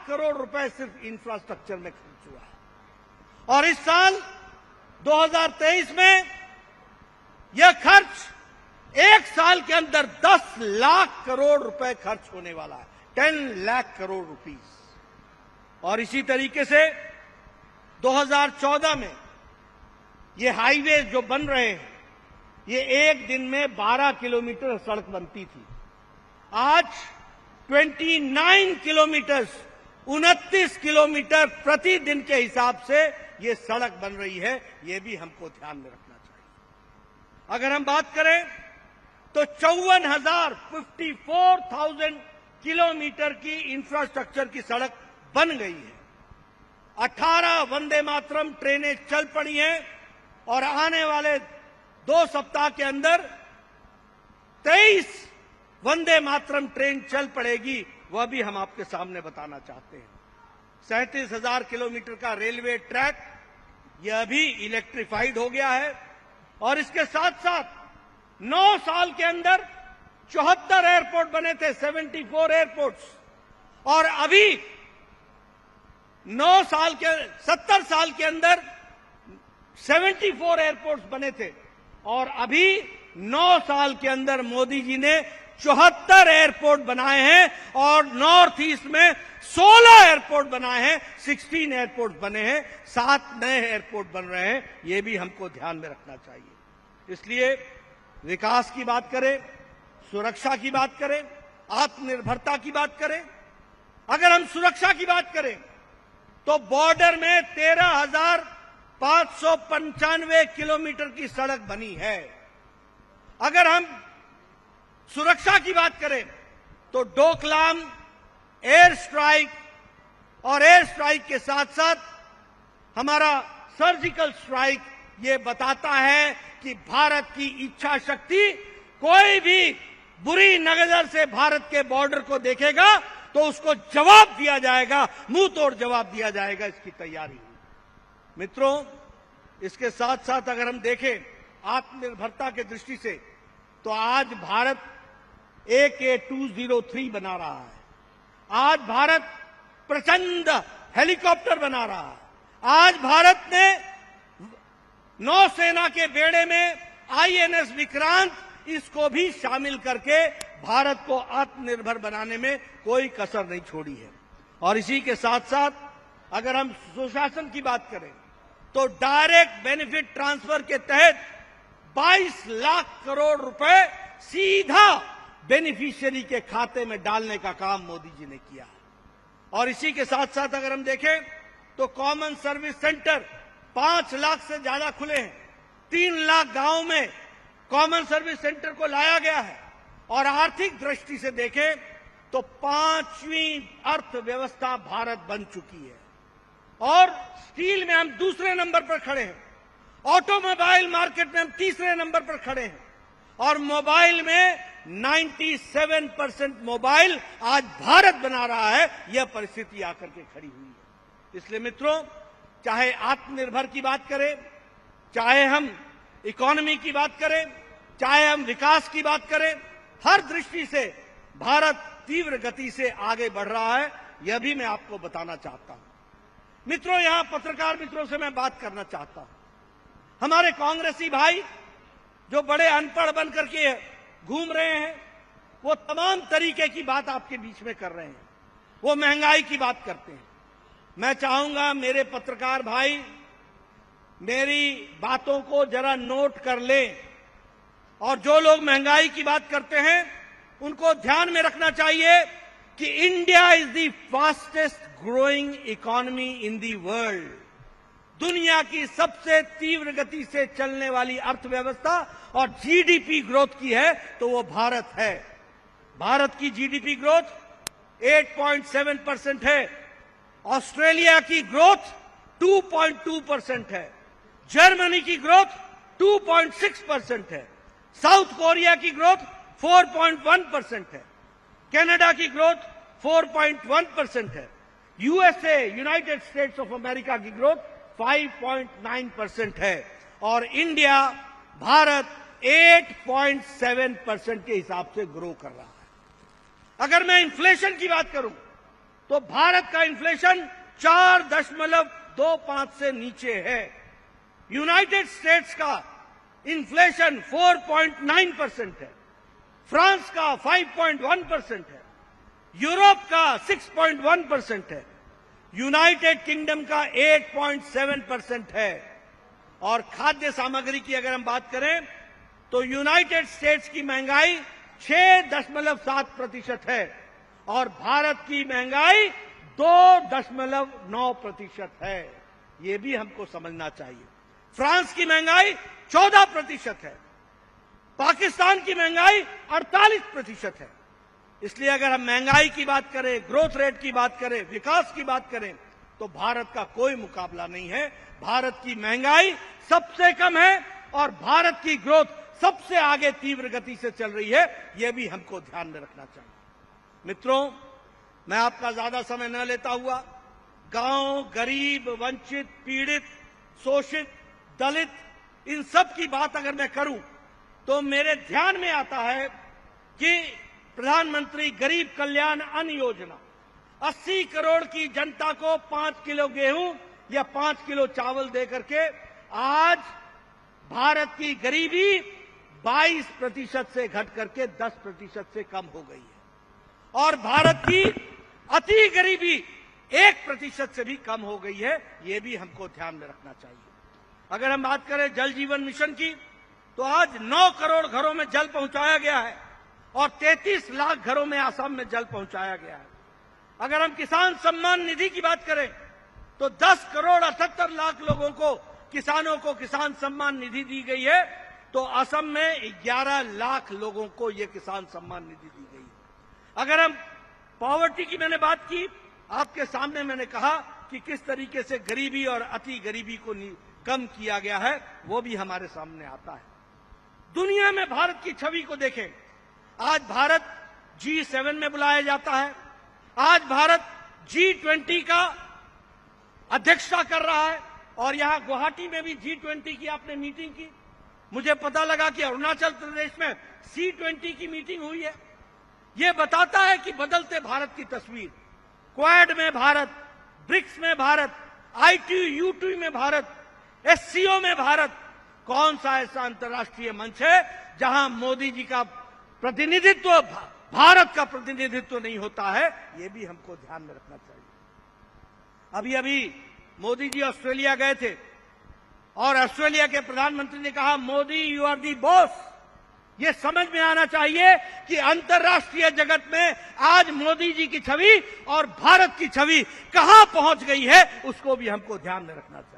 करोड़ रुपए सिर्फ इंफ्रास्ट्रक्चर में खर्च हुआ है। और इस साल 2023 में यह खर्च एक साल के अंदर 10 लाख करोड़ रुपए खर्च होने वाला है, 10 लाख करोड़ रुपीस। और इसी तरीके से 2014 में ये हाईवे जो बन रहे हैं, ये एक दिन में 12 किलोमीटर सड़क बनती थी, आज 29 किलोमीटर, 29 किलोमीटर प्रतिदिन के हिसाब से ये सड़क बन रही है। ये भी हमको ध्यान में रखना चाहिए। अगर हम बात करें तो 54,000 किलोमीटर की इंफ्रास्ट्रक्चर की सड़क बन गई है। 18 वंदे मातरम ट्रेनें चल पड़ी हैं और आने वाले 2 सप्ताह के अंदर 23 वंदे मातरम ट्रेन चल पड़ेगी, वह भी हम आपके सामने बताना चाहते हैं। 37,000 किलोमीटर का रेलवे ट्रैक यह भी इलेक्ट्रिफाइड हो गया है। और इसके साथ साथ 9 साल के अंदर 74 एयरपोर्ट बने थे, 74 एयरपोर्ट्स, और अभी 70 साल के अंदर 74 एयरपोर्ट्स बने थे, और अभी 9 साल के अंदर मोदी जी ने 74 एयरपोर्ट बनाए हैं और नॉर्थ ईस्ट में 16 एयरपोर्ट बनाए हैं, 16 एयरपोर्ट बने हैं, 7 नए एयरपोर्ट बन रहे हैं। ये भी हमको ध्यान में रखना चाहिए। इसलिए विकास की बात करें, सुरक्षा की बात करें, आत्मनिर्भरता की बात करें। अगर हम सुरक्षा की बात करें तो बॉर्डर में 13,595 किलोमीटर की सड़क बनी है। अगर हम सुरक्षा की बात करें तो डोकलाम एयर स्ट्राइक और एयर स्ट्राइक के साथ साथ हमारा सर्जिकल स्ट्राइक ये बताता है कि भारत की इच्छा शक्ति, कोई भी बुरी नजर से भारत के बॉर्डर को देखेगा तो उसको जवाब दिया जाएगा, मुंह तोड़ जवाब दिया जाएगा, इसकी तैयारी हुई। मित्रों, इसके साथ साथ अगर हम देखें आत्मनिर्भरता के दृष्टि से तो आज भारत AK-203 बना रहा है, आज भारत प्रचंड हेलीकॉप्टर बना रहा है, आज भारत ने नौसेना के बेड़े में INS विक्रांत, इसको भी शामिल करके भारत को आत्मनिर्भर बनाने में कोई कसर नहीं छोड़ी है। और इसी के साथ साथ अगर हम सुशासन की बात करें तो डायरेक्ट बेनिफिट ट्रांसफर के तहत 22 लाख करोड़ रुपए सीधा बेनिफिशियरी के खाते में डालने का काम मोदी जी ने किया है। और इसी के साथ साथ अगर हम देखें तो कॉमन सर्विस सेंटर 5 लाख से ज्यादा खुले हैं, 3 लाख गांव में कॉमन सर्विस सेंटर को लाया गया है। और आर्थिक दृष्टि से देखें तो 5वीं अर्थव्यवस्था भारत बन चुकी है और स्टील में हम दूसरे नंबर पर खड़े हैं, ऑटोमोबाइल मार्केट में हम तीसरे नंबर पर खड़े हैं, और मोबाइल में 97% मोबाइल आज भारत बना रहा है। यह परिस्थिति आकर के खड़ी हुई है। इसलिए मित्रों, चाहे आत्मनिर्भर की बात करें, चाहे हम इकोनॉमी की बात करें, चाहे हम विकास की बात करें, हर दृष्टि से भारत तीव्र गति से आगे बढ़ रहा है। यह भी मैं आपको बताना चाहता हूं। मित्रों, यहां पत्रकार मित्रों से मैं बात करना चाहता हूं। हमारे कांग्रेसी भाई जो बड़े अनपढ़ बन करके घूम रहे हैं, वो तमाम तरीके की बात आपके बीच में कर रहे हैं, वो महंगाई की बात करते हैं। मैं चाहूंगा मेरे पत्रकार भाई मेरी बातों को जरा नोट कर लें, और जो लोग महंगाई की बात करते हैं उनको ध्यान में रखना चाहिए कि India is the fastest growing economy in the world. दुनिया की सबसे तीव्र गति से चलने वाली अर्थव्यवस्था और जीडीपी ग्रोथ की है तो वो भारत है। भारत की जीडीपी ग्रोथ 8.7% है, ऑस्ट्रेलिया की ग्रोथ 2.2% है, जर्मनी की ग्रोथ 2.6% है, साउथ कोरिया की ग्रोथ 4.1% है, कनाडा की ग्रोथ 4.1% है, USA United states of America की ग्रोथ 5.9% है, और इंडिया भारत 8.7% के हिसाब से ग्रो कर रहा है। अगर मैं इन्फ्लेशन की बात करूं तो भारत का इन्फ्लेशन 4.25 से नीचे है। यूनाइटेड स्टेट्स का इन्फ्लेशन 4.9% है, फ्रांस का 5.1% है, यूरोप का 6.1% है, यूनाइटेड किंगडम का 8.7% है। और खाद्य सामग्री की अगर हम बात करें तो यूनाइटेड स्टेट्स की महंगाई 6.7% है और भारत की महंगाई 2.9% है। ये भी हमको समझना चाहिए। फ्रांस की महंगाई 14% है, पाकिस्तान की महंगाई 48% है। इसलिए अगर हम महंगाई की बात करें, ग्रोथ रेट की बात करें, विकास की बात करें, तो भारत का कोई मुकाबला नहीं है। भारत की महंगाई सबसे कम है और भारत की ग्रोथ सबसे आगे तीव्र गति से चल रही है। यह भी हमको ध्यान में रखना चाहिए। मित्रों, मैं आपका ज्यादा समय न लेता हुआ गांव, गरीब, वंचित, पीड़ित, शोषित, दलित, इन सब की बात अगर मैं करूं तो मेरे ध्यान में आता है कि प्रधानमंत्री गरीब कल्याण अन्न योजना 80 करोड़ की जनता को 5 किलो गेहूं या 5 किलो चावल देकर के आज भारत की गरीबी 22% से घट करके 10% से कम हो गई है और भारत की अति गरीबी 1% से भी कम हो गई है। ये भी हमको ध्यान में रखना चाहिए। अगर हम बात करें जल जीवन मिशन की तो आज 9 करोड़ घरों में जल पहुंचाया गया है और 33 लाख घरों में असम में जल पहुंचाया गया है। अगर हम किसान सम्मान निधि की बात करें तो 10 करोड़ 78 लाख लोगों को, किसानों को किसान सम्मान निधि दी गई है, तो असम में 11 लाख लोगों को यह किसान सम्मान निधि दी गई है। अगर हम पॉवर्टी की मैंने बात की, आपके सामने मैंने कहा कि किस तरीके से गरीबी और अति गरीबी को कम किया गया है, वो भी हमारे सामने आता है। दुनिया में भारत की छवि को देखें। आज भारत G7 में बुलाया जाता है, आज भारत G20 का अध्यक्षता कर रहा है और यहां गुवाहाटी में भी G20 की आपने मीटिंग की। मुझे पता लगा कि अरुणाचल प्रदेश में C20 की मीटिंग हुई है। यह बताता है कि बदलते भारत की तस्वीर। क्वाड में भारत, ब्रिक्स में भारत, ITU में भारत, SCO में भारत, कौन सा ऐसा अंतर्राष्ट्रीय मंच है जहां मोदी जी का प्रतिनिधित्व, भारत का प्रतिनिधित्व नहीं होता है। यह भी हमको ध्यान में रखना चाहिए। अभी अभी मोदी जी ऑस्ट्रेलिया गए थे और ऑस्ट्रेलिया के प्रधानमंत्री ने कहा, Modi you are the boss. ये समझ में आना चाहिए कि अंतर्राष्ट्रीय जगत में आज मोदी जी की छवि और भारत की छवि कहां पहुंच गई है, उसको भी हमको ध्यान में रखना चाहिए।